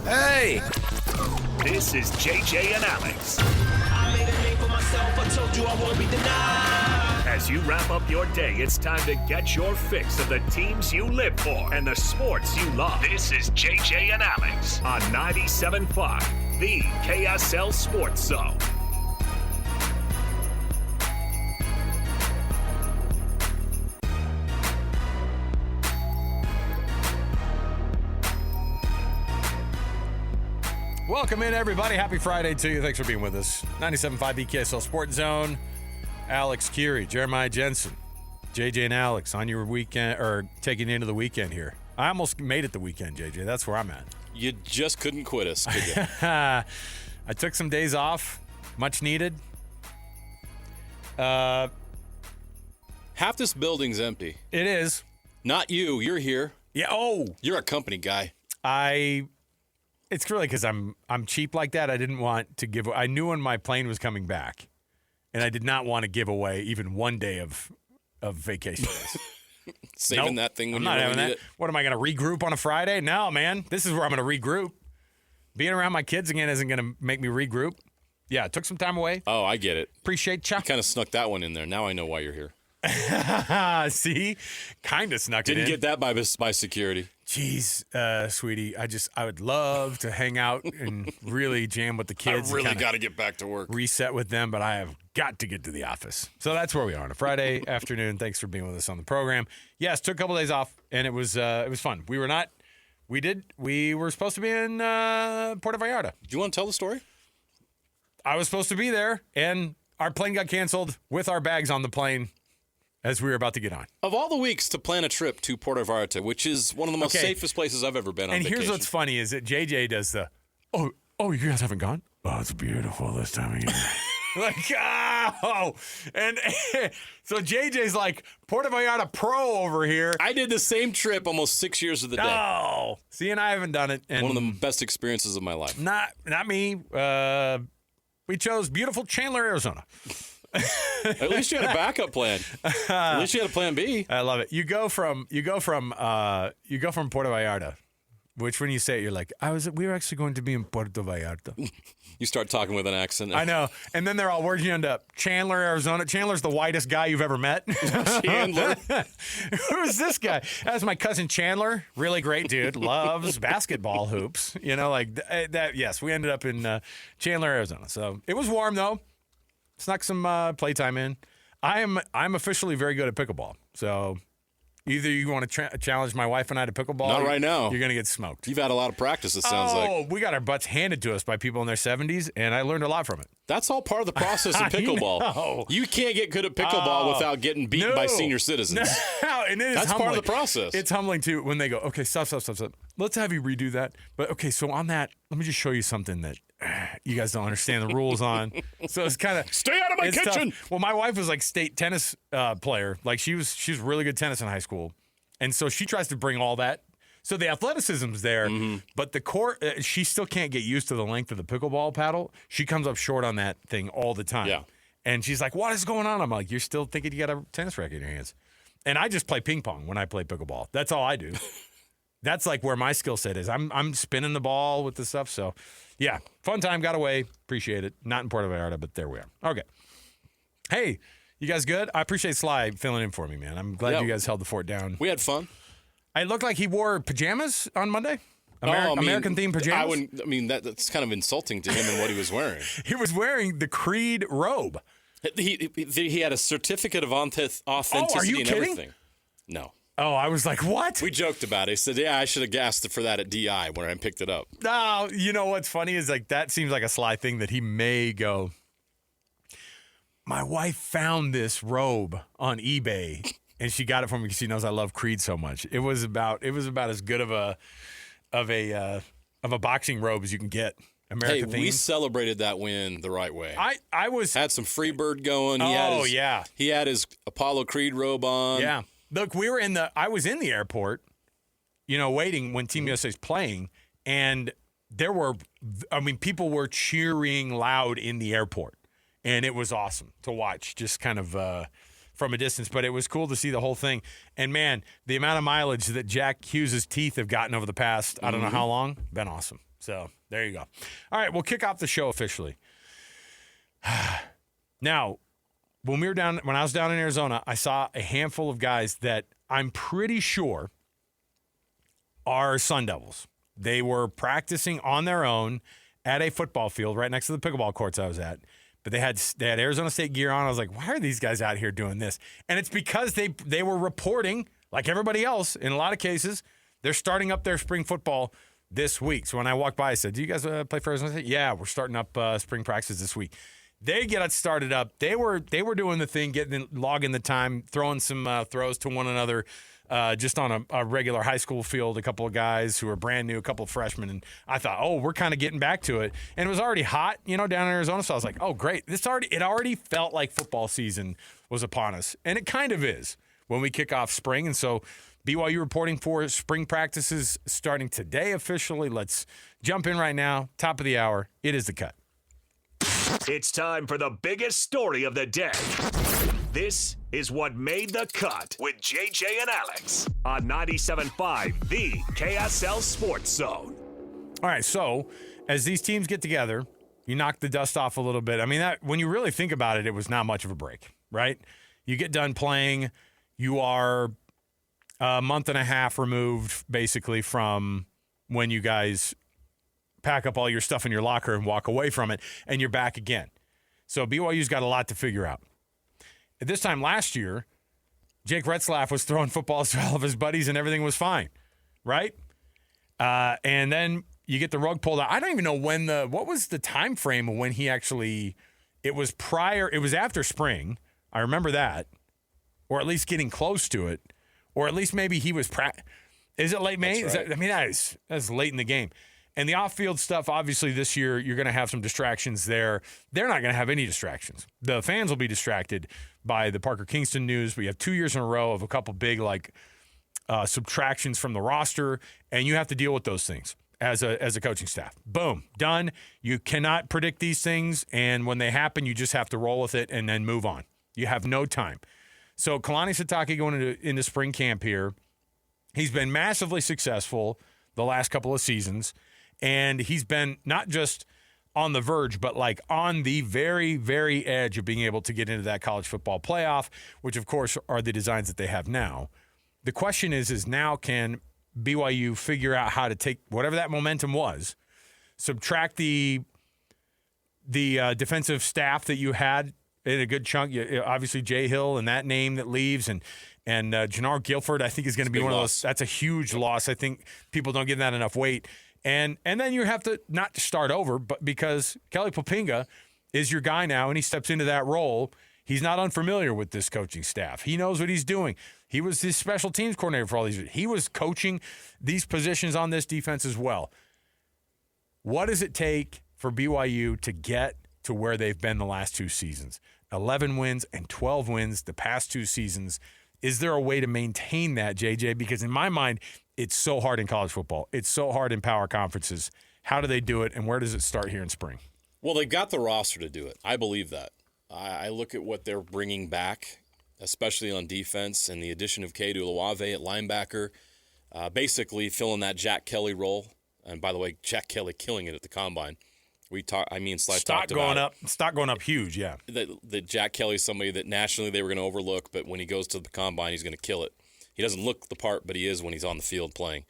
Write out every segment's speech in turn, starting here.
Hey! This is JJ and Alex. I made a name for myself. I told you I won't be denied. As you wrap up your day, it's time to get your fix of the teams you live for and the sports you love. This is JJ and Alex on 97.5, the KSL Sports Zone. Welcome in, everybody. Happy Friday to you. Thanks for being with us. 97.5 the KSL Sports Zone. Alex Kirry, Jeremiah Jensen, JJ and Alex on your weekend, or taking you into the weekend here. I almost made it the weekend, JJ. That's where I'm at. You just couldn't quit us, could you? I took some days off, much needed. Half this building's empty. It is. Not you. You're here. Yeah. Oh, You're a company guy. It's really because I'm cheap like that. I didn't want to give. I knew when my plane was coming back, and I did not want to give away even one day of vacation days. Saving that thing when I'm you not really having need that. it. What am I going to regroup on a Friday? No, man. This is where I'm going to regroup. Being around my kids again isn't going to make me regroup. Yeah, took some time away. Oh, I get it. Appreciate you. Kind of snuck that one in there. Now I know why you're here. See, kind of snuck Didn't it in. get that by security. Jeez, sweetie, I would love to hang out and really jam with the kids. I really got to get back to work. Reset with them, but I have got to get to the office. So that's where we are on a Friday afternoon. Thanks for being with us on the program. Yes, took a couple days off, and it was fun. We were supposed to be in Puerto Vallarta. Do you want to tell the story? I was supposed to be there, and our plane got canceled with our bags on the plane as we were about to get on. Of all the weeks to plan a trip to Puerto Vallarta, which is one of the most safest places I've ever been on vacation. And here's what's funny is that JJ does the, oh, you guys haven't gone? Oh, it's beautiful this time of year. Like, oh. And so JJ's like, Puerto Vallarta pro over here. I did the same trip almost 6 years of the day. Oh. See, and I haven't done it. And One of the best experiences of my life. Not me. We chose beautiful Chandler, Arizona. At least you had a backup plan. At least you had a plan B. I love it. You go from Puerto Vallarta, which when you say it, you're like, we were actually going to be in Puerto Vallarta. You start talking with an accent. I know. And then they're all, where'd you end up? Chandler, Arizona. Chandler's the whitest guy you've ever met. Chandler. Who's this guy? That's my cousin Chandler. Really great dude. Loves basketball hoops. You know, like that. Yes, we ended up in Chandler, Arizona. So it was warm though. Snuck some playtime in. I'm officially very good at pickleball. So either you want to challenge my wife and I to pickleball. Not right now. You're going to get smoked. You've had a lot of practice, it sounds like. Oh, we got our butts handed to us by people in their 70s, and I learned a lot from it. That's all part of the process of pickleball. know. You can't get good at pickleball without getting beaten by senior citizens. No, and it is That's humbling. part of the process. It's humbling, too, when they go, okay, stop. Let's have you redo that. But, okay, so on that, let me just show you something that you guys don't understand the rules on. So it's kind of Stay out of my kitchen. Tough. Well, my wife was like state tennis player. Like she was really good tennis in high school. And so she tries to bring all that. So the athleticism's there, but the court, she still can't get used to the length of the pickleball paddle. She comes up short on that thing all the time. Yeah. And she's like, what is going on? I'm like, you're still thinking you got a tennis racket in your hands. And I just play ping pong when I play pickleball. That's all I do. That's like where my skill set is. I'm spinning the ball with the stuff. So, yeah, fun time. Got away. Appreciate it. Not in Puerto Vallarta, but there we are. Okay. Hey, you guys good? I appreciate Sly filling in for me, man. I'm glad you guys held the fort down. We had fun. I looked like he wore pajamas on Monday. American-themed pajamas? That's kind of insulting to him and what he was wearing. He was wearing the Creed robe. He had a certificate of authenticity and everything. No. Oh, I was like, what? We joked about it. He said, yeah, I should have gassed for that at DI when I picked it up. No, you know what's funny is like that seems like a Sly thing that he may go, my wife found this robe on eBay and she got it for me because she knows I love Creed so much. It was about as good of a boxing robe as you can get. American we celebrated that win the right way. I had some Freebird going. He had his Apollo Creed robe on. Yeah. Look, I was in the airport, waiting when Team USA's playing, and people were cheering loud in the airport, and it was awesome to watch. Just kind of from a distance, but it was cool to see the whole thing. And, man, the amount of mileage that Jack Hughes' teeth have gotten over the past, I don't know how long, been awesome. So there you go. All right, we'll kick off the show officially. Now, when I was down in Arizona, I saw a handful of guys that I'm pretty sure are Sun Devils. They were practicing on their own at a football field right next to the pickleball courts I was at. But they had Arizona State gear on. I was like, why are these guys out here doing this? And it's because they were reporting, like everybody else, in a lot of cases, they're starting up their spring football this week. So when I walked by, I said, do you guys play for Arizona State? Yeah, we're starting up spring practice this week. They get it started up. They were doing the thing, logging the time, throwing some throws to one another, just on a regular high school field. A couple of guys who are brand new, a couple of freshmen, and I thought, oh, we're kind of getting back to it. And it was already hot, down in Arizona. So I was like, oh, great! It already felt like football season was upon us, and it kind of is when we kick off spring. And so BYU reporting for spring practices starting today officially. Let's jump in right now. Top of the hour. It is The Cut. It's time for the biggest story of the day. This is what made the cut with JJ and Alex on 97.5, the KSL Sports Zone. All right, so as these teams get together, you knock the dust off a little bit. I mean, when you really think about it, it was not much of a break, right? You get done playing, you are a month and a half removed, basically, from when you guys pack up all your stuff in your locker and walk away from it, and you're back again. So BYU's got a lot to figure out. At this time last year, Jake Retzlaff was throwing footballs to all of his buddies and everything was fine, right? And then you get the rug pulled out. I don't even know what was the time frame of when he actually, it was after spring. I remember that, or at least getting close to it, or at least maybe he was, is it late May? That's right. That's late in the game. And the off-field stuff, obviously, this year, you're going to have some distractions there. They're not going to have any distractions. The fans will be distracted by the Parker Kingston news. We have 2 years in a row of a couple big, subtractions from the roster, and you have to deal with those things as a coaching staff. Boom, done. You cannot predict these things, and when they happen, you just have to roll with it and then move on. You have no time. So Kalani Sitake going into spring camp here, he's been massively successful the last couple of seasons. And he's been not just on the verge, but on the very, very edge of being able to get into that college football playoff, which, of course, are the designs that they have now. The question is now can BYU figure out how to take whatever that momentum was, subtract the defensive staff that you had in a good chunk, obviously Jay Hill and that name that leaves, and Jannar Guilford, I think, is going to be one of those. That's a huge loss. I think people don't give that enough weight. And then you have to not start over, but because Kelly Popinga is your guy now and he steps into that role, he's not unfamiliar with this coaching staff. He knows what he's doing. He was the special teams coordinator for all these years. He was coaching these positions on this defense as well. What does it take for BYU to get to where they've been the last 2 seasons? 11 wins and 12 wins the past 2 seasons. Is there a way to maintain that, JJ? Because in my mind, it's so hard in college football. It's so hard in power conferences. How do they do it, and where does it start here in spring? Well, they've got the roster to do it. I believe that. I look at what they're bringing back, especially on defense, and the addition of Kedu Olave at linebacker, basically filling that Jack Kelly role. And by the way, Jack Kelly killing it at the combine. Sly talked about stock going up huge, yeah. That Jack Kelly's somebody that nationally they were going to overlook, but when he goes to the combine, he's going to kill it. He doesn't look the part, but he is when he's on the field playing.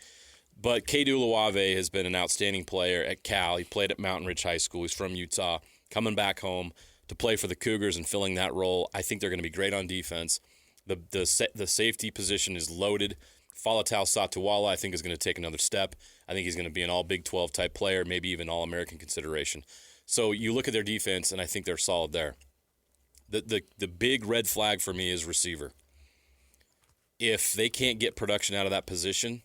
But Kedu Olave has been an outstanding player at Cal. He played at Mountain Ridge High School. He's from Utah. Coming back home to play for the Cougars and filling that role, I think they're going to be great on defense. The safety position is loaded. Falatau Satuwala, I think, is going to take another step. I think he's going to be an all Big 12 type player, maybe even All-American consideration. So you look at their defense, and I think they're solid there. The big red flag for me is receiver. If they can't get production out of that position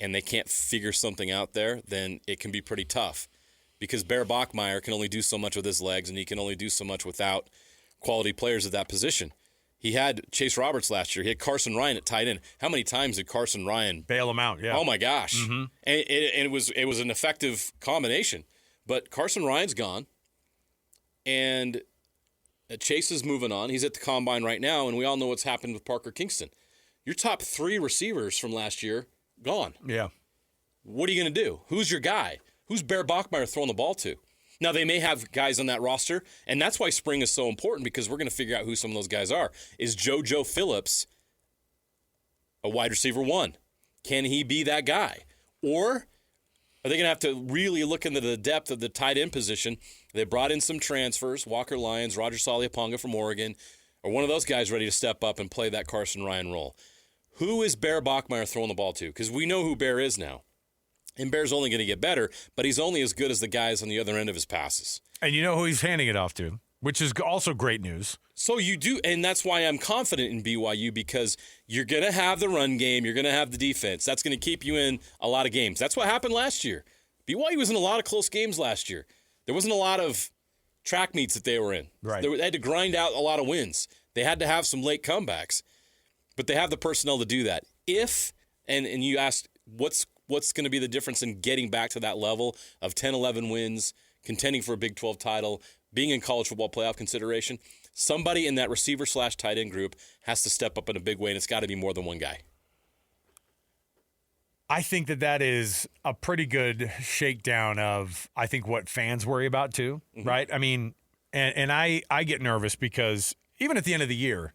and they can't figure something out there, then it can be pretty tough because Bear Bachmeier can only do so much with his legs and he can only do so much without quality players at that position. He had Chase Roberts last year. He had Carson Ryan at tight end. How many times did Carson Ryan bail him out? Yeah. Oh my gosh. Mm-hmm. And it was an effective combination. But Carson Ryan's gone, and Chase is moving on. He's at the combine right now, and we all know what's happened with Parker Kingston. Your top 3 receivers from last year, gone. Yeah. What are you going to do? Who's your guy? Who's Bear Bachmeier throwing the ball to? Now, they may have guys on that roster, and that's why spring is so important, because we're going to figure out who some of those guys are. Is JoJo Phillips a wide receiver 1? Can he be that guy? Or are they going to have to really look into the depth of the tight end position? They brought in some transfers, Walker Lyons, Roger Saliaponga from Oregon, or one of those guys ready to step up and play that Carson Ryan role. Who is Bear Bachmeier throwing the ball to? Because we know who Bear is now. And Bear's only going to get better, but he's only as good as the guys on the other end of his passes. And you know who he's handing it off to, which is also great news. So you do, and that's why I'm confident in BYU, because you're going to have the run game, you're going to have the defense. That's going to keep you in a lot of games. That's what happened last year. BYU was in a lot of close games last year. There wasn't a lot of track meets that they were in. Right. They had to grind out a lot of wins. They had to have some late comebacks, but they have the personnel to do that. If, and you asked, what's going to be the difference in getting back to that level of 10, 11 wins, contending for a Big 12 title, being in college football playoff consideration? Somebody in that receiver/tight end group has to step up in a big way, and it's got to be more than one guy. I think that is a pretty good shakedown of, I think, what fans worry about too, right? I mean, and I get nervous because even at the end of the year,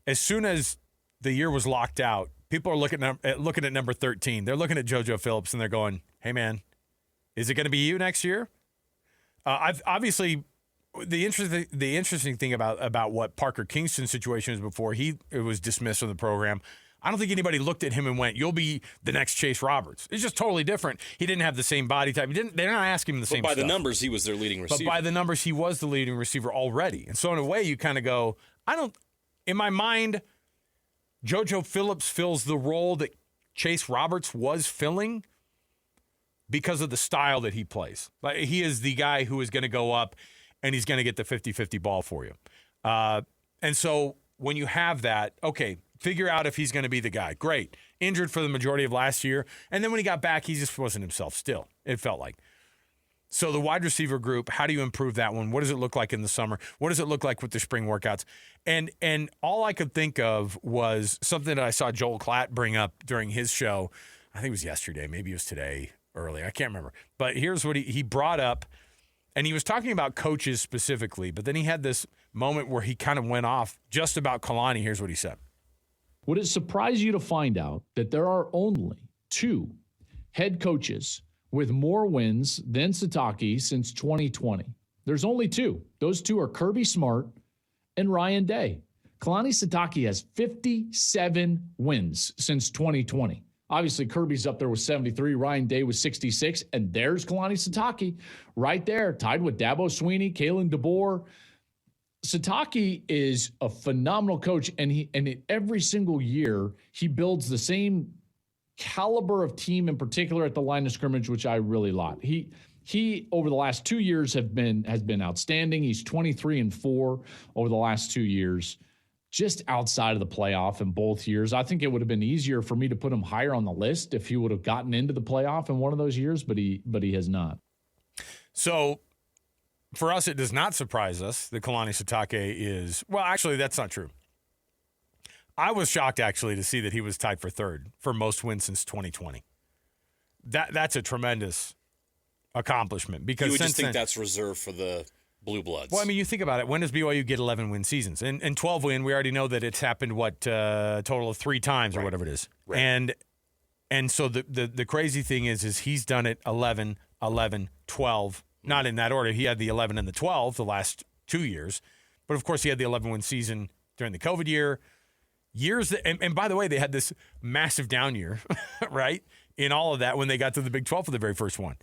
as soon as the year was locked out, people are looking at number 13. They're looking at JoJo Phillips, and they're going, hey, man, is it going to be you next year? I've obviously the interesting thing about what Parker Kingston's situation was before it was dismissed from the program. I don't think anybody looked at him and went, you'll be the next Chase Roberts. It's just totally different. He didn't have the same body type. They're not asking him the same stuff. But by the numbers, he was their leading receiver. But by the numbers, he was the leading receiver already. And so in a way, you kind of go, in my mind, JoJo Phillips fills the role that Chase Roberts was filling because of the style that he plays. Like, he is the guy who is going to go up and he's going to get the 50-50 ball for you. And so when you have that, okay, figure out if he's going to be the guy. Great. Injured for the majority of last year. And then when he got back, he just wasn't himself still, it felt like. So the wide receiver group, how do you improve that one? What does it look like in the summer? What does it look like with the spring workouts? And all I could think of was something that I saw Joel Klatt bring up during his show. I think it was yesterday. Maybe it was today early. I can't remember. But here's what he brought up. And he was talking about coaches specifically. But then he had this moment where he kind of went off just about Kalani. Here's what he said. Would it surprise you to find out that there are only 2 head coaches with more wins than Sitake since 2020? There's only 2. Those 2 are Kirby Smart and Ryan Day. Kalani Sitake has 57 wins since 2020. Obviously, Kirby's up there with 73. Ryan Day was 66. And there's Kalani Sitake right there, tied with Dabo Sweeney, Kalen DeBoer. Sitake is a phenomenal coach, and every single year he builds the same caliber of team, in particular at the line of scrimmage, which I really like. He over the last 2 years has been outstanding. He's 23-4 over the last 2 years, just outside of the playoff in both years. I think it would have been easier for me to put him higher on the list if he would have gotten into the playoff in one of those years, but he has not. So for us, it does not surprise us that Kalani Sitake is – well, actually, that's not true. I was shocked, actually, to see that he was tied for 3rd for most wins since 2020. That's a tremendous accomplishment. Because you would just think that's reserved for the Blue Bloods. Well, I mean, you think about it. When does BYU get 11-win seasons? And 12-win, we already know that it's happened, a total of 3 times or whatever it is. Right. And so the crazy thing is he's done it 11, 12. Not in that order. He had the 11 and the 12 the last 2 years. But, of course, he had the 11-win season during the COVID year. And by the way, they had this massive down year, right, in all of that when they got to the Big 12 for the very first one,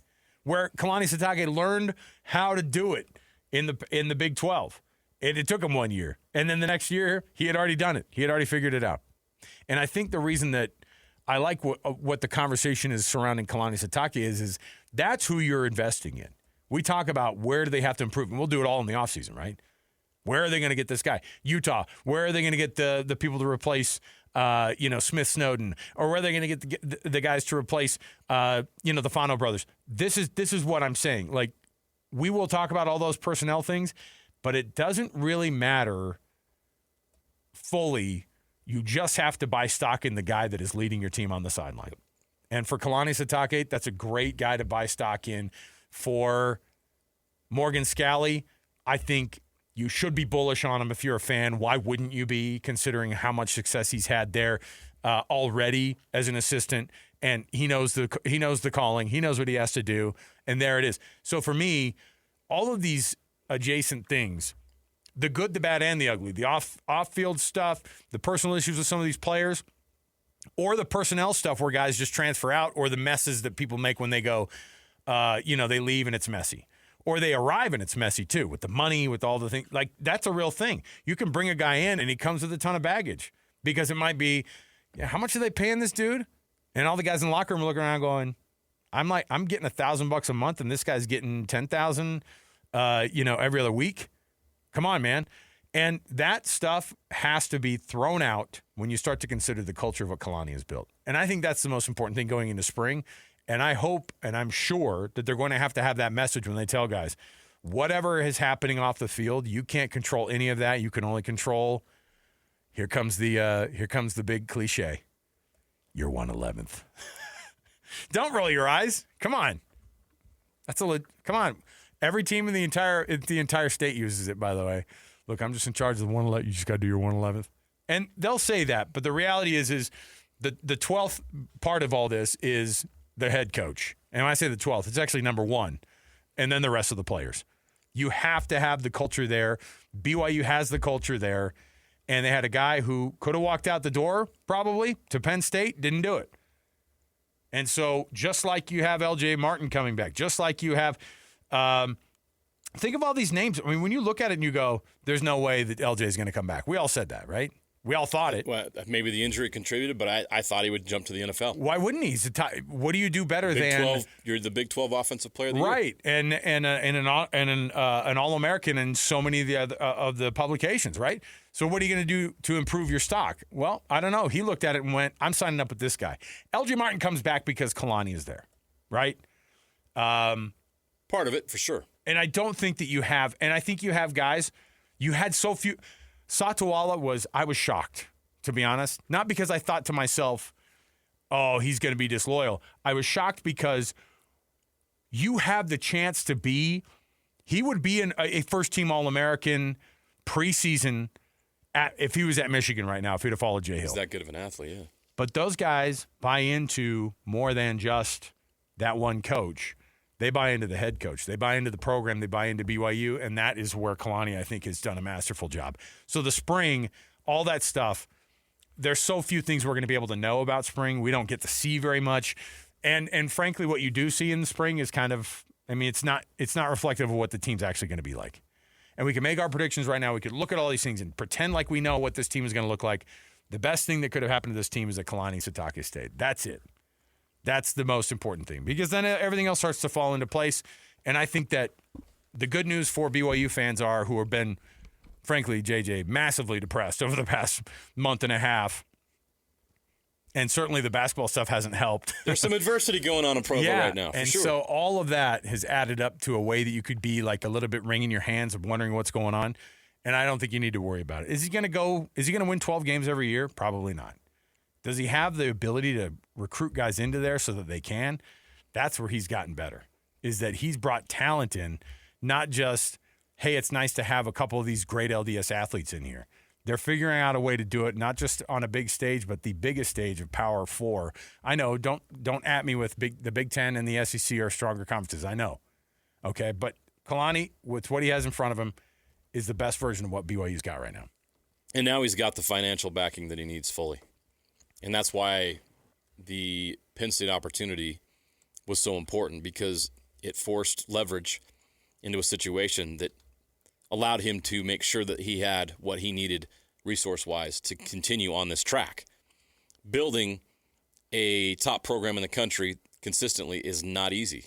where Kalani Sitake learned how to do it in the Big 12. And it took him 1 year. And then the next year, he had already done it. He had already figured it out. And I think the reason that I like what the conversation is surrounding Kalani Sitake is that's who you're investing in. We talk about where do they have to improve, and we'll do it all in the offseason, right? Where are they going to get this guy? Utah. Where are they going to get the people to replace, Smith Snowden? Or where are they going to get the guys to replace, the Fano brothers? This is what I'm saying. Like, we will talk about all those personnel things, but it doesn't really matter fully. You just have to buy stock in the guy that is leading your team on the sideline. And for Kalani Sitake, that's a great guy to buy stock in. For Morgan Scalley, I think you should be bullish on him if you're a fan. Why wouldn't you be, considering how much success he's had there already as an assistant? And he knows the calling. He knows what he has to do. And there it is. So for me, all of these adjacent things, the good, the bad, and the ugly, the off-field stuff, the personal issues with some of these players, or the personnel stuff where guys just transfer out, or the messes that people make when they go, they leave and it's messy. Or they arrive and it's messy too, with the money, with all the things. Like, that's a real thing. You can bring a guy in and he comes with a ton of baggage because it might be, how much are they paying this dude? And all the guys in the locker room are looking around going, I'm getting $1,000 a month and this guy's getting $10,000, every other week. Come on, man. And that stuff has to be thrown out when you start to consider the culture of what Kalani has built. And I think that's the most important thing going into spring. And I hope and I'm sure that they're going to have that message when they tell guys, whatever is happening off the field, you can't control any of that. You can only control, here comes the big cliche, you're 1/11th. Don't roll your eyes. Come on. Come on. Every team in the entire state uses it, by the way. Look, I'm just in charge of the 1/11th. You just got to do your 1/11th. And they'll say that, but the reality is the 12th part of all this is the head coach. And when I say the 12th, it's actually number 1, and then the rest of the players. You have to have the culture there. BYU has the culture there, and they had a guy who could have walked out the door probably to Penn State, didn't do it. And so just like you have LJ Martin coming back, just like you have think of all these names. I mean, when you look at it and you go, there's no way that LJ is going to come back. We all said that, right? We all thought it. Well, maybe the injury contributed, but I thought he would jump to the NFL. Why wouldn't he? What do you do better than 12? You're the Big 12 offensive player of the year. Right, and an All-American in so many of the publications, right? So what are you going to do to improve your stock? Well, I don't know. He looked at it and went, I'm signing up with this guy. LJ Martin comes back because Kalani is there, right? Part of it, for sure. And I don't think that you have, and I think you have guys, you had so few. Satawala I was shocked, to be honest. Not because I thought to myself, oh, he's going to be disloyal. I was shocked because you have the chance to be, he would be a first-team All-American preseason if he was at Michigan right now, if he'd have followed Jay Hill. He's that good of an athlete, yeah. But those guys buy into more than just that one coach. They buy into the head coach. They buy into the program. They buy into BYU, and that is where Kalani, I think, has done a masterful job. So the spring, all that stuff, there's so few things we're going to be able to know about spring. We don't get to see very much. And frankly, what you do see in the spring is kind of, I mean, it's not reflective of what the team's actually going to be like. And we can make our predictions right now. We could look at all these things and pretend like we know what this team is going to look like. The best thing that could have happened to this team is that Kalani Sitake stayed. That's it. That's the most important thing, because then everything else starts to fall into place. And I think that the good news for BYU fans who have been, frankly, JJ, massively depressed over the past month and a half, and certainly the basketball stuff hasn't helped. There's some adversity going on in Provo right now, for and sure. So all of that has added up to a way that you could be like a little bit wringing your hands of wondering what's going on. And I don't think you need to worry about it. Is he going to win 12 games every year? Probably not. Does he have the ability to recruit guys into there so that they can? That's where he's gotten better, is that he's brought talent in, not just, hey, it's nice to have a couple of these great LDS athletes in here. They're figuring out a way to do it, not just on a big stage, but the biggest stage of Power 4. I know, don't at me with the Big Ten and the SEC are stronger conferences. I know. Okay, but Kalani, with what he has in front of him, is the best version of what BYU's got right now. And now he's got the financial backing that he needs fully. And that's why the Penn State opportunity was so important, because it forced leverage into a situation that allowed him to make sure that he had what he needed resource-wise to continue on this track. Building a top program in the country consistently is not easy.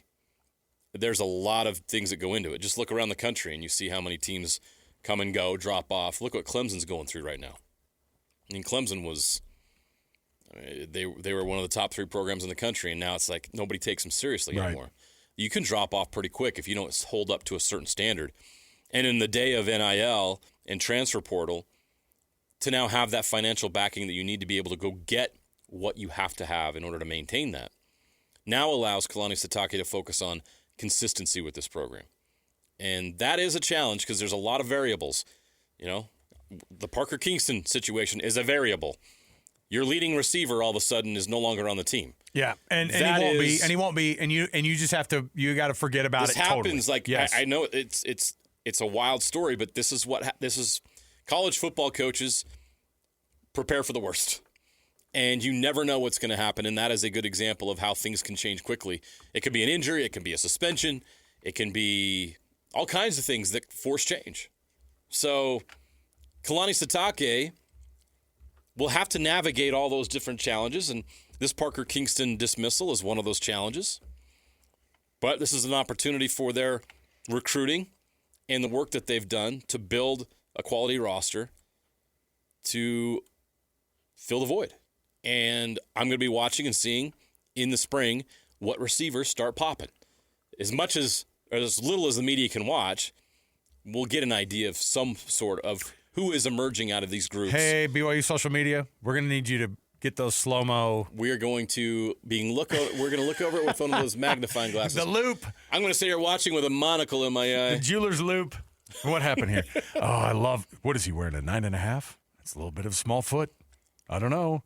There's a lot of things that go into it. Just look around the country and you see how many teams come and go, drop off. Look what Clemson's going through right now. I mean, Clemson was... They were one of the top 3 programs in the country, and now it's like nobody takes them seriously anymore. You can drop off pretty quick if you don't hold up to a certain standard. And in the day of NIL and transfer portal, to now have that financial backing that you need to be able to go get what you have to have in order to maintain that, now allows Kalani Sitake to focus on consistency with this program. And that is a challenge because there's a lot of variables. You know, the Parker Kingston situation is a variable. Your leading receiver all of a sudden is no longer on the team. Yeah, and he won't be, and you just have to, you got to forget about it. This happens. Totally. Like yes. I know it's a wild story, but this is college football coaches prepare for the worst. And you never know what's going to happen, and that is a good example of how things can change quickly. It could be an injury, it can be a suspension, it can be all kinds of things that force change. So Kalani Sitake will have to navigate all those different challenges, and this Parker Kingston dismissal is one of those challenges. But this is an opportunity for their recruiting and the work that they've done to build a quality roster to fill the void. And I'm going to be watching and seeing in the spring what receivers start popping. As much as, or as little as the media can watch, we'll get an idea of some sort of who is emerging out of these groups. Hey, BYU social media, we're going to need you to get those slow-mo. We're going to look over it with one of those magnifying glasses. The loop. I'm going to sit here watching with a monocle in my eye. The jeweler's loop. What happened here? Oh, I love, what is he wearing, a 9.5? That's a little bit of small foot. I don't know.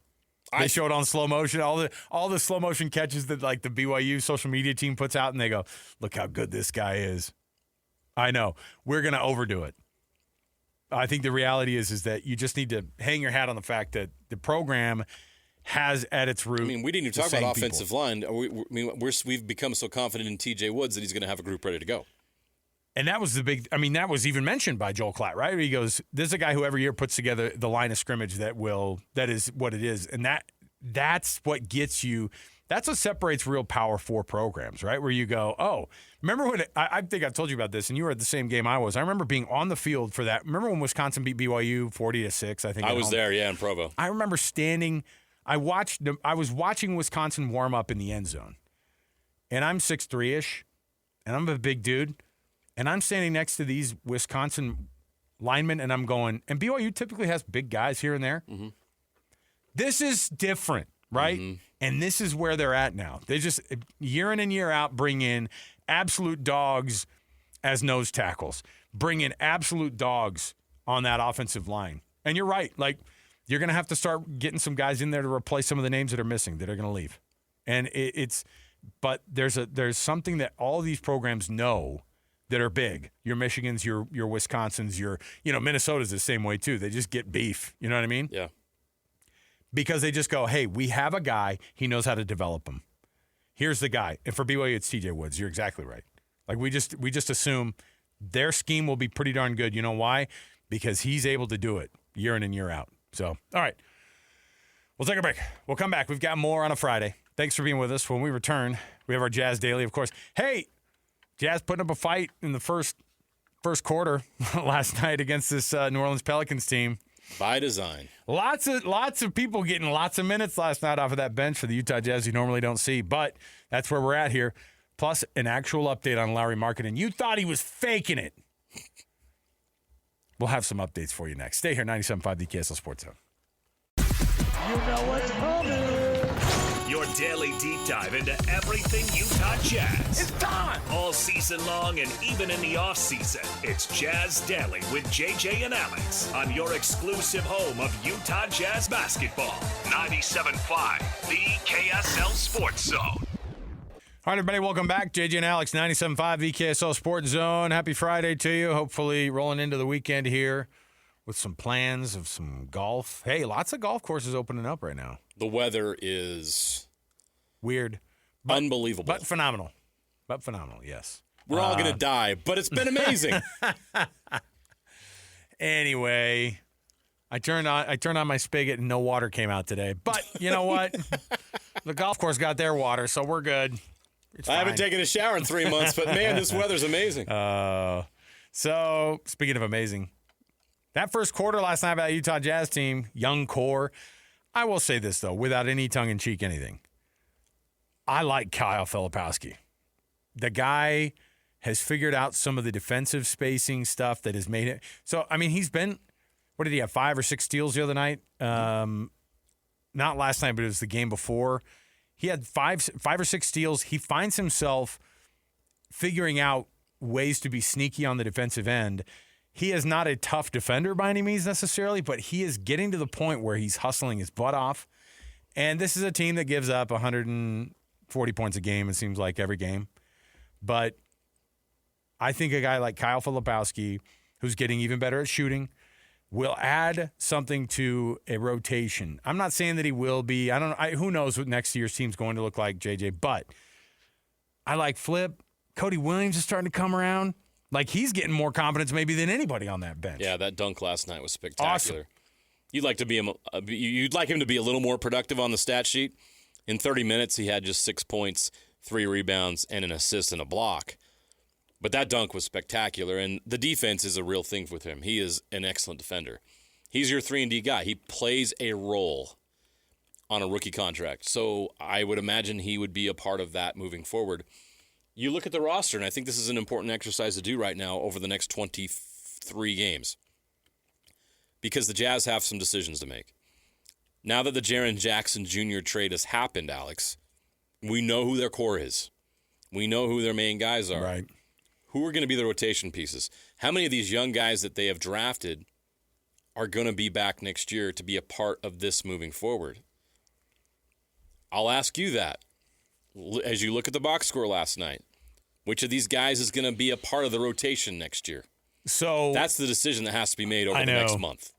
They show it on slow motion, all the slow motion catches that like the BYU social media team puts out, and they go, look how good this guy is. I know. We're going to overdo it. I think the reality is that you just need to hang your hat on the fact that the program has at its root. I mean, we didn't even talk about offensive line. We've become so confident in TJ Woods that he's going to have a group ready to go. And that was that was even mentioned by Joel Klatt, right? He goes, "This is a guy who every year puts together the line of scrimmage that is what it is," and that's what gets you. That's what separates real Power 4 programs, right? Where you go, oh, remember when I think I've told you about this, and you were at the same game I was. I remember being on the field for that. Remember when Wisconsin beat BYU 40-6? I think I was there, yeah, in Provo. I remember standing. I was watching Wisconsin warm up in the end zone, and I'm 6'3"-ish, and I'm a big dude. And I'm standing next to these Wisconsin linemen, and I'm going, and BYU typically has big guys here and there. Mm-hmm. This is different, right? Mm-hmm. And this is where they're at now. They just, year in and year out, bring in absolute dogs as nose tackles, bring in absolute dogs on that offensive line. And you're right. Like, you're going to have to start getting some guys in there to replace some of the names that are missing, that are going to leave. And but there's something that all of these programs know that are big. Your Michigans, your Wisconsins, Minnesota's the same way too. They just get beef. You know what I mean? Yeah. Because they just go, hey, we have a guy. He knows how to develop him. Here's the guy. And for BYU, it's TJ Woods. You're exactly right. Like we just assume their scheme will be pretty darn good. You know why? Because he's able to do it year in and year out. So, all right. We'll take a break. We'll come back. We've got more on a Friday. Thanks for being with us. When we return, we have our Jazz Daily, of course. Hey, Jazz putting up a fight in the first quarter last night against this New Orleans Pelicans team. By design. Lots of people getting lots of minutes last night off of that bench for the Utah Jazz you normally don't see, but that's where we're at here. Plus, an actual update on Lauri Markkanen. You thought he was faking it. We'll have some updates for you next. Stay here, 97.5 the KSL Sports Zone. You know what's coming. Your daily deep dive into everything Utah Jazz. It's time! All season long and even in the off season. It's Jazz Daily with JJ and Alex on your exclusive home of Utah Jazz basketball. 97.5, the KSL Sports Zone. All right, everybody, welcome back. JJ and Alex, 97.5 the KSL Sports Zone. Happy Friday to you. Hopefully rolling into the weekend here with some plans of some golf. Hey, lots of golf courses opening up right now. The weather is weird, unbelievable, but phenomenal. Yes, we're all gonna die, but it's been amazing. Anyway, I turned on my spigot and no water came out today. But you know what? The golf course got their water, so we're good. It's fine. I haven't taken a shower in 3 months, but man, this weather's amazing. So speaking of amazing, that first quarter last night by the Utah Jazz team, young core. I will say this, though, without any tongue-in-cheek anything. I like Kyle Filipowski. The guy has figured out some of the defensive spacing stuff that has made it. So, I mean, he's been, what did he have, 5 or 6 steals the other night? Not last night, but it was the game before. He had five or 6 steals. He finds himself figuring out ways to be sneaky on the defensive end. He is not a tough defender by any means necessarily, but he is getting to the point where he's hustling his butt off. And this is a team that gives up 140 points a game, it seems like, every game. But I think a guy like Kyle Filipowski, who's getting even better at shooting, will add something to a rotation. I'm not saying that he will be. I don't know. Who knows what next year's team's going to look like, JJ. But I like Flip. Cody Williams is starting to come around. Like, he's getting more confidence maybe than anybody on that bench. Yeah, that dunk last night was spectacular. Awesome. You'd like him to be a little more productive on the stat sheet. In 30 minutes, he had just 6 points, 3 rebounds, and an assist and a block. But that dunk was spectacular, and the defense is a real thing with him. He is an excellent defender. He's your 3-and-D guy. He plays a role on a rookie contract. So I would imagine he would be a part of that moving forward. You look at the roster, and I think this is an important exercise to do right now over the next 23 games, because the Jazz have some decisions to make. Now that the Jaren Jackson Jr. trade has happened, Alex, we know who their core is. We know who their main guys are. Right. Who are going to be the rotation pieces? How many of these young guys that they have drafted are going to be back next year to be a part of this moving forward? I'll ask you that. As you look at the box score last night, which of these guys is going to be a part of the rotation next year? So that's the decision that has to be made over the next month.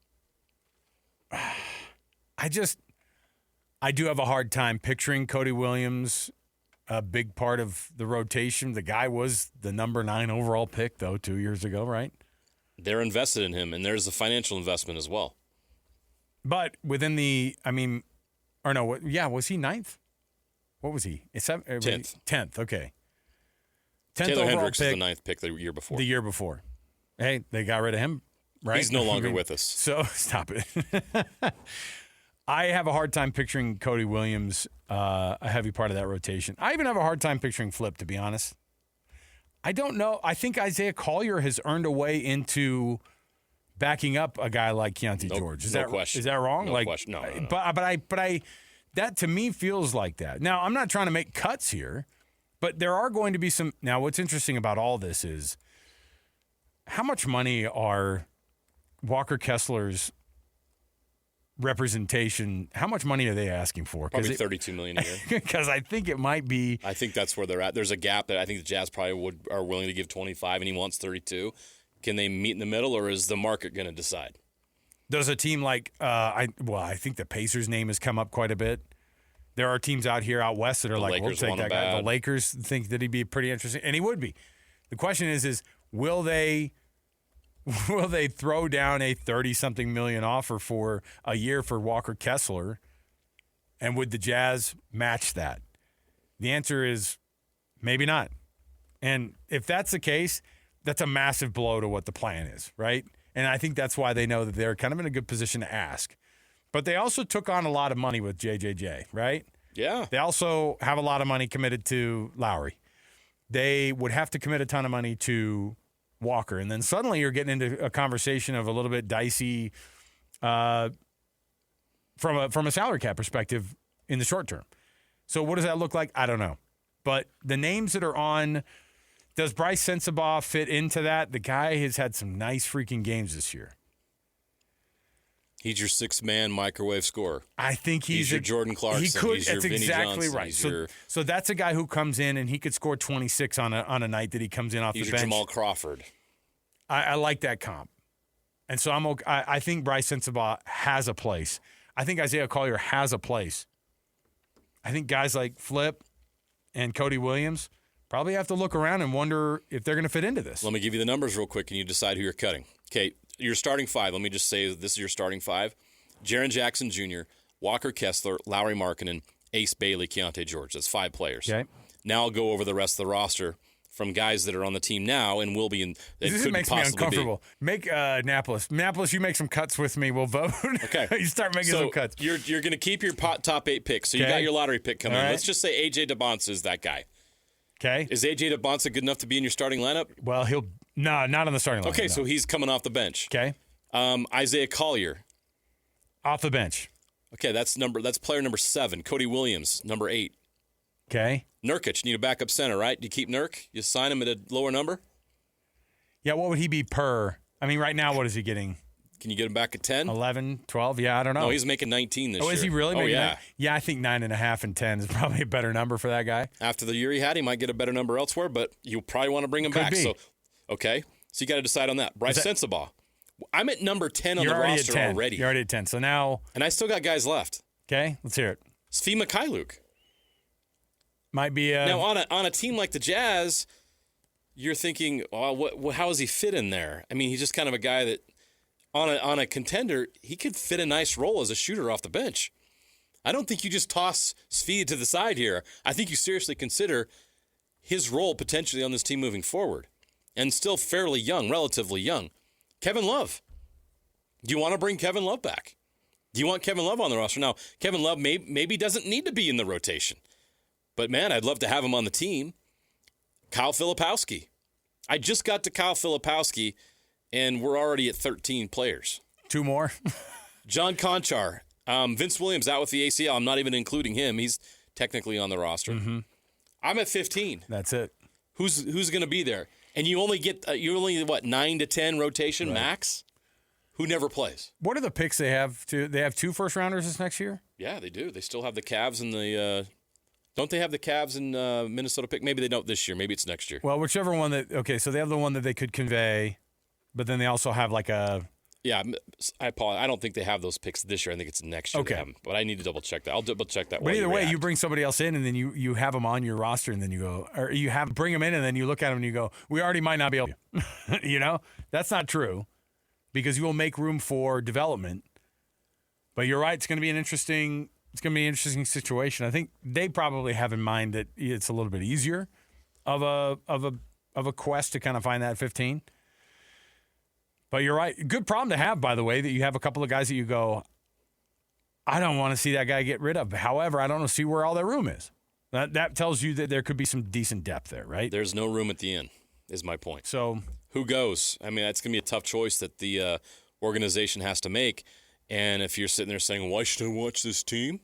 I do have a hard time picturing Cody Williams a big part of the rotation. The guy was the number 9 overall pick, though, 2 years ago, right? They're invested in him, and there's a financial investment as well. But within the, was he 9th? What was he? 10th. 10th, okay. 10th Taylor overall Hendricks pick, is the 9th pick the year before. The year before. Hey, they got rid of him, right? He's no longer with us. So, stop it. I have a hard time picturing Cody Williams a heavy part of that rotation. I even have a hard time picturing Flip, to be honest. I don't know. I think Isaiah Collier has earned a way into backing up a guy like Keontae George. Is that wrong? No question. No. But that to me feels like that. Now, I'm not trying to make cuts here, but there are going to be some. Now, what's interesting about all this is how much money are Walker Kessler's representation, how much money are they asking for? Probably $32 million a year. Because I think it might be. I think that's where they're at. There's a gap that I think the Jazz probably are willing to give 25, and he wants 32. Can they meet in the middle, or is the market going to decide? Does a team like I think the Pacers' name has come up quite a bit. There are teams out west that are like, we'll take that guy. The Lakers think that he'd be pretty interesting, and he would be. The question is will they throw down a 30-something million offer for a year for Walker Kessler, and would the Jazz match that? The answer is maybe not. And if that's the case, that's a massive blow to what the plan is, right? And I think that's why they know that they're kind of in a good position to ask. But they also took on a lot of money with JJJ, right? Yeah. They also have a lot of money committed to Lauri. They would have to commit a ton of money to Walker. And then suddenly you're getting into a conversation of a little bit dicey from a salary cap perspective in the short term. So what does that look like? I don't know. But the names that are on, does Bryce Sensabaugh fit into that? The guy has had some nice freaking games this year. He's your six-man microwave scorer. I think he's your Jordan Clarkson. He could. He's your That's Vinny exactly Johnson. right. So that's a guy who comes in and he could score 26 on a night that he comes in off the bench. He's your Jamal Crawford. I like that comp, and so I'm okay. I think Bryce Sensabaugh has a place. I think Isaiah Collier has a place. I think guys like Flip and Cody Williams probably have to look around and wonder if they're going to fit into this. Let me give you the numbers real quick, and you decide who you're cutting. Okay, your starting five. Let me just say this is your starting five. Jaren Jackson Jr., Walker Kessler, Lauri Markkanen, Ace Bailey, Keontae George. That's 5 players. Okay. Now I'll go over the rest of the roster from guys that are on the team now and will be in. This makes me uncomfortable. Make Napolis, you make some cuts with me. We'll vote. Okay. You start making some cuts. You're going to keep your top 8 picks. So you got your lottery pick coming in. Right. Let's just say A.J. DeBonce is that guy. Okay. Is A.J. DeBonsa good enough to be in your starting lineup? Well, not on the starting lineup. Okay, no. so he's coming off the bench. Okay. Isaiah Collier. Off the bench. Okay, that's player number 7. Cody Williams, number 8. Okay. Nurkic, need a backup center, right? Do you keep Nurk? You sign him at a lower number? Yeah, what would he be per? I mean, right now, what is he getting? Can you get him back at 10? 11, 12? Yeah, I don't know. No, he's making 19 this year. Oh, is he really? Oh, yeah. Yeah, I think 9.5 and 10 is probably a better number for that guy. After the year he had, he might get a better number elsewhere, but you'll probably want to bring him Could back. be. So, okay. So you got to decide on that. Bryce Sensabaugh. I'm at number 10 on You're the already roster at 10. already. You're already at 10. So now, And I still got guys left. okay, let's hear it. Svi Mikhailuk. Might be Now, on a team like the Jazz, you're thinking, oh, how does he fit in there? I mean, he's just kind of a guy that, on a contender, he could fit a nice role as a shooter off the bench. I don't think you just toss Svi to the side here. I think you seriously consider his role potentially on this team moving forward. And still fairly young, relatively young. Kevin Love. Do you want to bring Kevin Love back? Do you want Kevin Love on the roster? Now, Kevin Love maybe doesn't need to be in the rotation. But, man, I'd love to have him on the team. Kyle Filipowski. I just got to Kyle Filipowski, and we're already at 13 players. 2 more. John Conchar. Vince Williams out with the ACL. I'm not even including him. He's technically on the roster. Mm-hmm. I'm at 15. That's it. Who's going to be there? And you only get 9 to 10 rotation max? Who never plays? What are the picks they have? They have 2 first-rounders this next year? Yeah, they do. They still have the Cavs and the don't they have the Cavs and Minnesota pick? Maybe they don't this year. Maybe it's next year. Well, whichever one so they have the one that they could convey, but then they also have like a... Yeah, I apologize. I don't think they have those picks this year. I think it's next year. Okay. But I need to double-check that. I'll double-check that. But either way, you bring somebody else in, and then you have them on your roster, and then you go... Or you bring them in, and then you look at them, and you go, we already might not be able to. You know? That's not true, because you will make room for development. But you're right. It's going to be an interesting situation. I think they probably have in mind that it's a little bit easier of a quest to kind of find that 15. But you're right. Good problem to have, by the way, that you have a couple of guys that you go, I don't want to see that guy get rid of. However, I don't see where all their room is. That tells you that there could be some decent depth there, right? There's no room at the end, is my point. So who goes? I mean, that's going to be a tough choice that the organization has to make. And if you're sitting there saying, why should I watch this team?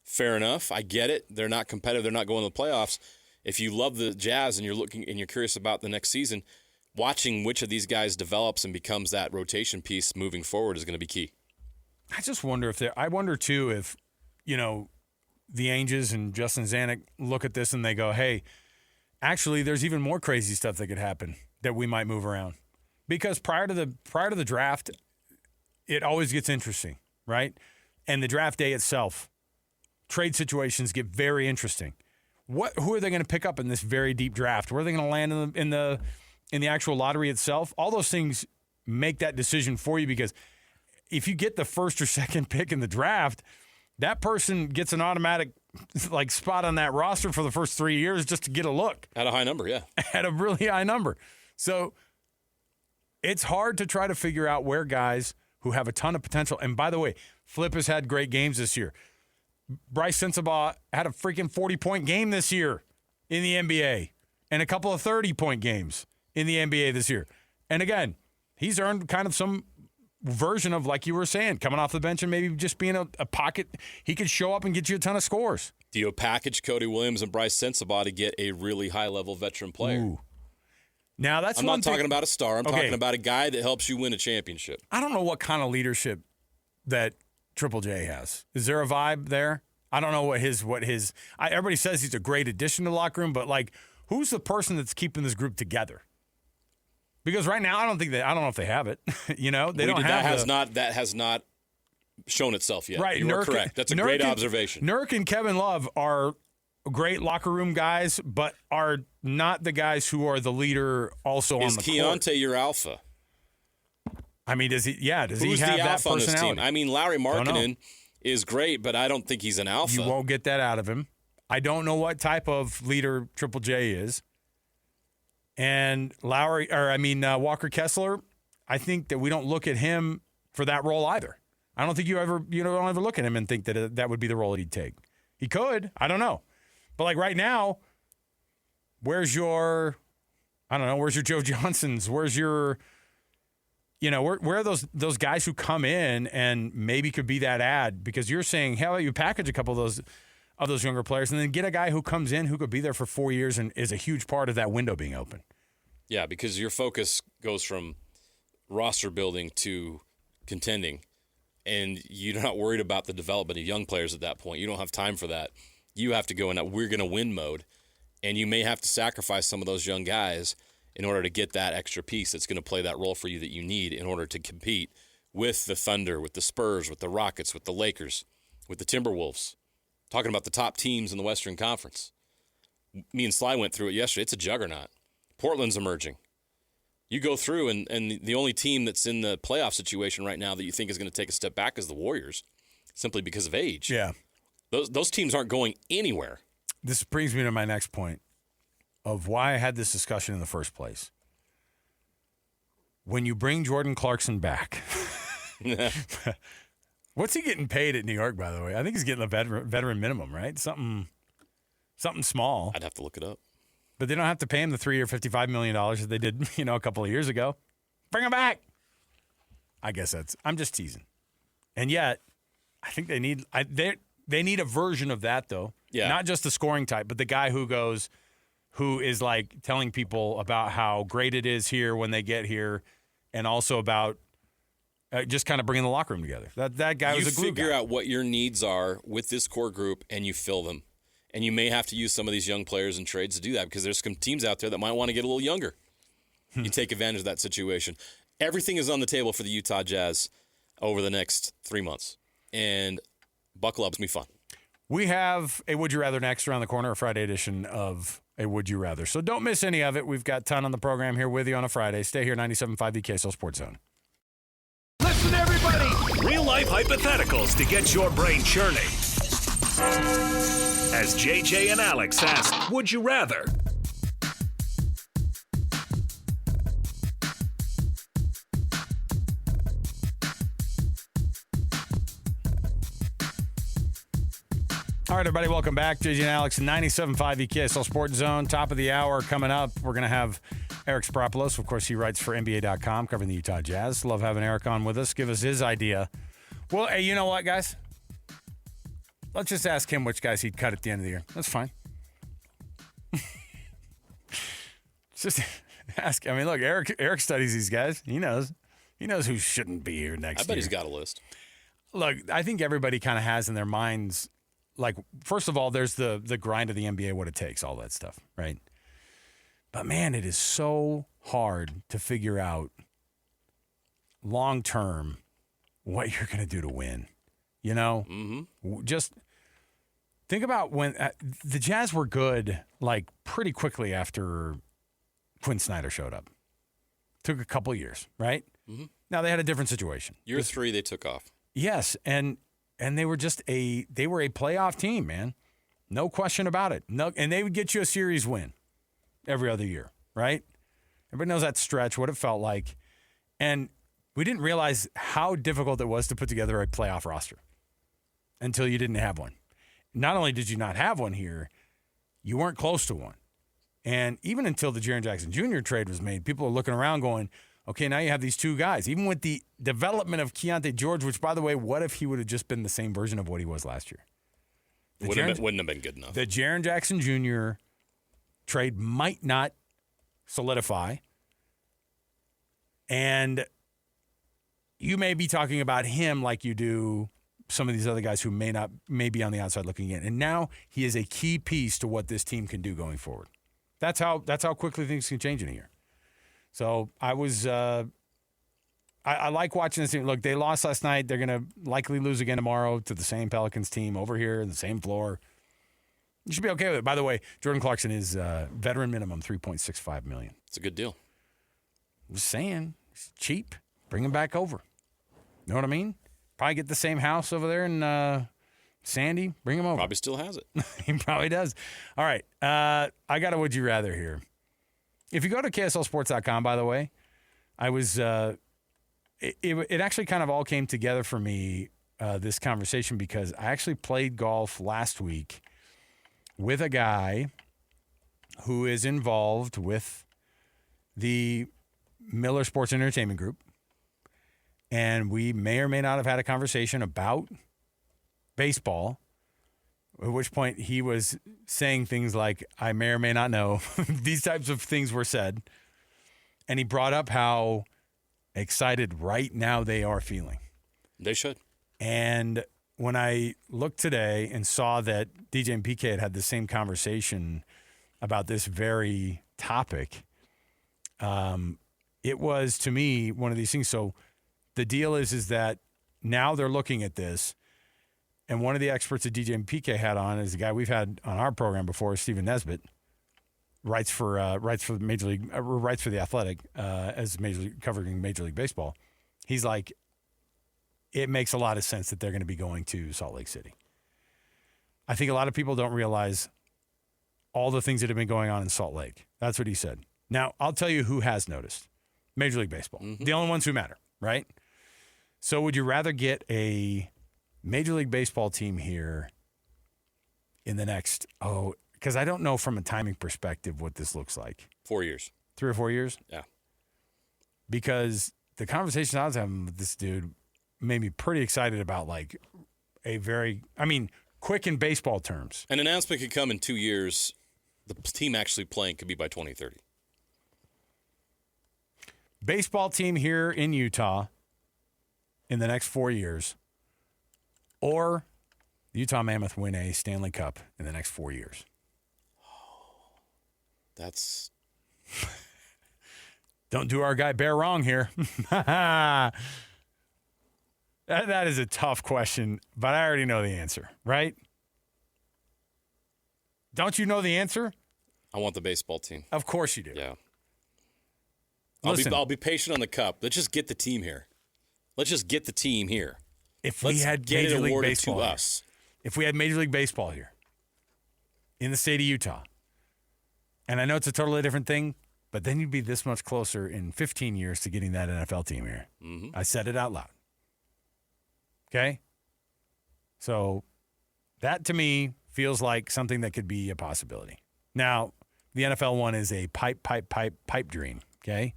Fair enough. I get it. They're not competitive. They're not going to the playoffs. If you love the Jazz and you're looking and you're curious about the next season, watching which of these guys develops and becomes that rotation piece moving forward is going to be key. I just wonder I wonder too if, the Ainges and Justin Zanuck look at this and they go, hey, actually there's even more crazy stuff that could happen that we might move around. Because prior to the draft, it always gets interesting, right? And the draft day itself, trade situations get very interesting. Who are they going to pick up in this very deep draft? Where are they going to land in the actual lottery itself? All those things make that decision for you, because if you get the first or second pick in the draft, that person gets an automatic spot on that roster for the first 3 years just to get a look. At a high number, yeah. At a really high number. So it's hard to try to figure out where guys who have a ton of potential, and by the way, Flip has had great games this year. Bryce Sensabaugh had a freaking 40-point game this year in the NBA and a couple of 30-point games in the NBA this year. And again, he's earned kind of some version of, like you were saying, coming off the bench and maybe just being a pocket. He could show up and get you a ton of scores. Do you package Cody Williams and Bryce Sensabaugh to get a really high-level veteran player? Ooh. Now, that's I'm one not thing. talking about a star. I'm talking about a guy that helps you win a championship. I don't know what kind of leadership that Triple J has. Is there a vibe there? I don't know what his. Everybody says he's a great addition to the locker room, but who's the person that's keeping this group together? Because right now, I don't know if they have it. They don't have that has not shown itself yet. Right, you are correct. That's a great observation. Nurk and Kevin Love are great locker room guys, but are not the guys who are the leader also on the court. Is Keontae your alpha? I mean, does he? Yeah, does Who's he have the that alpha on this personality? team? I mean, Lauri Markkanen is great, but I don't think he's an alpha. You won't get that out of him. I don't know what type of leader Triple J is. And Walker Kessler, I think that we don't look at him for that role either. I don't think you don't ever look at him and think that that would be the role that he'd take. He could. I don't know. But right now, where's your Joe Johnsons? Where's your, where are those guys who come in and maybe could be that ad? Because you're saying, how about you package a couple of those younger players and then get a guy who comes in who could be there for 4 years and is a huge part of that window being open. Yeah, because your focus goes from roster building to contending, and you're not worried about the development of young players at that point. You don't have time for that. You have to go in that we're going to win mode, and you may have to sacrifice some of those young guys in order to get that extra piece that's going to play that role for you that you need in order to compete with the Thunder, with the Spurs, with the Rockets, with the Lakers, with the Timberwolves. Talking about the top teams in the Western Conference. Me and Sly went through it yesterday. It's a juggernaut. Portland's emerging. You go through, and the only team that's in the playoff situation right now that you think is going to take a step back is the Warriors, simply because of age. Yeah. Those teams aren't going anywhere. This brings me to my next point of why I had this discussion in the first place. When you bring Jordan Clarkson back, what's he getting paid at New York, by the way? I think he's getting a veteran minimum, right? Something small. I'd have to look it up. But they don't have to pay him the 3 year, $55 million that they did, a couple of years ago. Bring him back. I guess I'm just teasing. And yet, I think they need a version of that, though. Yeah. Not just the scoring type, but the guy who is like telling people about how great it is here when they get here, and also about just kind of bringing the locker room together. That guy was a glue guy. You figure out what your needs are with this core group, and you fill them. And you may have to use some of these young players in trades to do that because there's some teams out there that might want to get a little younger. You take advantage of that situation. Everything is on the table for the Utah Jazz over the next 3 months. And buckle up. It's going to be fun. We have a Would You Rather next around the corner, a Friday edition of a Would You Rather. So don't miss any of it. We've got a ton on the program here with you on a Friday. Stay here, 97.5 the KSL Sports Zone. Listen, everybody. Real-life hypotheticals to get your brain churning. As JJ and Alex ask, would you rather? All right, everybody, welcome back. JJ and Alex, 97.5 the KSL Sports Zone. Top of the hour coming up. We're going to have Eric Spropoulos. Of course, he writes for NBA.com, covering the Utah Jazz. Love having Eric on with us. Give us his idea. Well, hey, you know what, guys? Let's just ask him which guys he'd cut at the end of the year. That's fine. Just ask. I mean, look, Eric studies these guys. He knows who shouldn't be here next year. I bet he's got a list. Look, I think everybody kind of has in their minds, like, first of all, there's the grind of the NBA, what it takes, all that stuff, right? But, man, it is so hard to figure out long-term what you're going to do to win. Just think about when the Jazz were good, like, pretty quickly after Quinn Snyder showed up. Took a couple years, right? Mm-hmm. Now they had a different situation. Year 3, they took off. Yes, and they were just a playoff team, man. No question about it. No, and they would get you a series win every other year, right? Everybody knows that stretch, what it felt like, and we didn't realize how difficult it was to put together a playoff roster until you didn't have one. Not only did you not have one here, you weren't close to one. And even until the Jaren Jackson Jr. trade was made, people are looking around going, okay, now you have these two guys. Even with the development of Keontae George, which, by the way, what if he would have just been the same version of what he was last year? Wouldn't have been good enough. The Jaren Jackson Jr. trade might not solidify. And you may be talking about him like you do some of these other guys who may be on the outside looking in. And now he is a key piece to what this team can do going forward. That's how quickly things can change in a year. So I was I like watching this team. Look, they lost last night. They're going to likely lose again tomorrow to the same Pelicans team over here in the same floor. You should be okay with it. By the way, Jordan Clarkson is veteran minimum, $3.65 million. It's a good deal. I'm just saying, it's cheap. Bring him back over. You know what I mean? Probably get the same house over there in Sandy. Bring him over. Probably still has it. He probably does. All right. I got a would you rather here. If you go to KSLSports.com, by the way, I was it actually kind of all came together for me, this conversation, because I actually played golf last week with a guy who is involved with the Miller Sports and Entertainment Group, and we may or may not have had a conversation about baseball, at which point he was saying things like, I may or may not know. These types of things were said. And he brought up how excited right now they are feeling. They should. And when I looked today and saw that DJ and PK had the same conversation about this very topic, it was, to me, one of these things. So the deal is that now they're looking at this, and one of the experts that DJ and PK had on is a guy we've had on our program before, Stephen Nesbitt, writes for Major League, writes for The Athletic as covering Major League Baseball. He's like, it makes a lot of sense that they're going to be going to Salt Lake City. I think a lot of people don't realize all the things that have been going on in Salt Lake. That's what he said. Now, I'll tell you who has noticed. Major League Baseball. Mm-hmm. The only ones who matter, right? So would you rather get a Major League Baseball team here in the next, because I don't know from a timing perspective what this looks like. 4 years. 3 or 4 years? Yeah. Because the conversation I was having with this dude made me pretty excited about like quick in baseball terms. An announcement could come in 2 years. The team actually playing could be by 2030. Baseball team here in Utah in the next 4 years, or the Utah Mammoth win a Stanley Cup in the next 4 years. That's... Don't do our guy Bear wrong here. That is a tough question, but I already know the answer, right? Don't you know the answer? I want the baseball team. Of course you do. Yeah. Listen, I'll be patient on the cup. Let's just get the team here. Let's just get the team here. If Let's we had get Major it League awarded Baseball to here, us. if we had Major League Baseball here in the state of Utah, and I know it's a totally different thing, but then you'd be this much closer in 15 years to getting that NFL team here. Mm-hmm. I said it out loud. Okay? So that to me feels like something that could be a possibility. Now, the NFL one is a pipe dream, okay?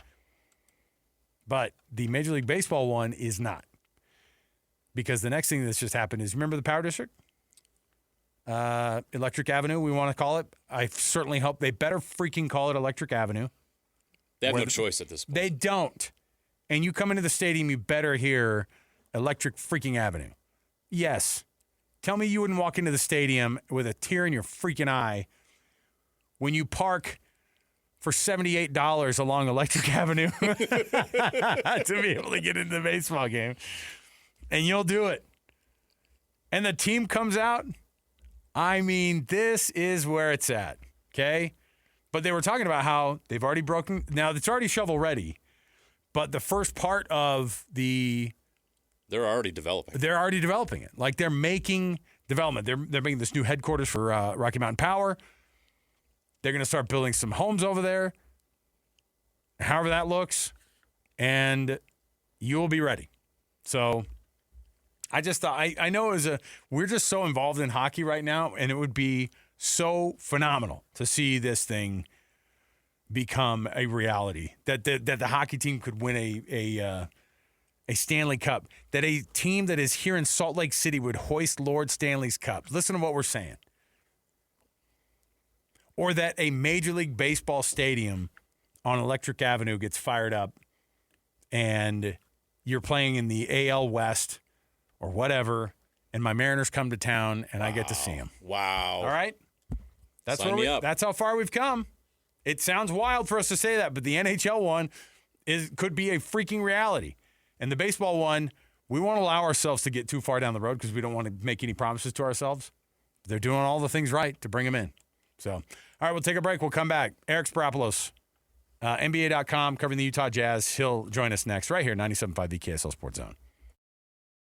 But the Major League Baseball one is not. Because the next thing that's just happened is, remember the Power District? Electric Avenue, we want to call it. I certainly hope they better freaking call it Electric Avenue. They have no choice at this point. They don't. And you come into the stadium, you better hear Electric freaking Avenue. Yes. Tell me you wouldn't walk into the stadium with a tear in your freaking eye when you park for $78 along Electric Avenue to be able to get into the baseball game. And you'll do it. And the team comes out. I mean, this is where it's at, okay? But they were talking about how they've already broken. Now, it's already shovel ready. But the first part of the... They're already developing. They're already developing it. Like, they're making development. They're making this new headquarters for Rocky Mountain Power. They're going to start building some homes over there. However that looks. And you'll be ready. So... I just thought, I know we're just so involved in hockey right now, and it would be so phenomenal to see this thing become a reality. That the hockey team could win a Stanley Cup. That a team that is here in Salt Lake City would hoist Lord Stanley's Cup. Listen to what we're saying. Or that a Major League Baseball stadium on Electric Avenue gets fired up, and you're playing in the AL West or whatever, and my Mariners come to town, and I get to see them. Wow. All right? Sign me up. That's how far we've come. It sounds wild for us to say that, but the NHL one could be a freaking reality. And the baseball one, we won't allow ourselves to get too far down the road because we don't want to make any promises to ourselves. They're doing all the things right to bring them in. So, all right, we'll take a break. We'll come back. Eric Sprapolos, NBA.com, covering the Utah Jazz. He'll join us next right here, 97.5 VKSL Sports Zone.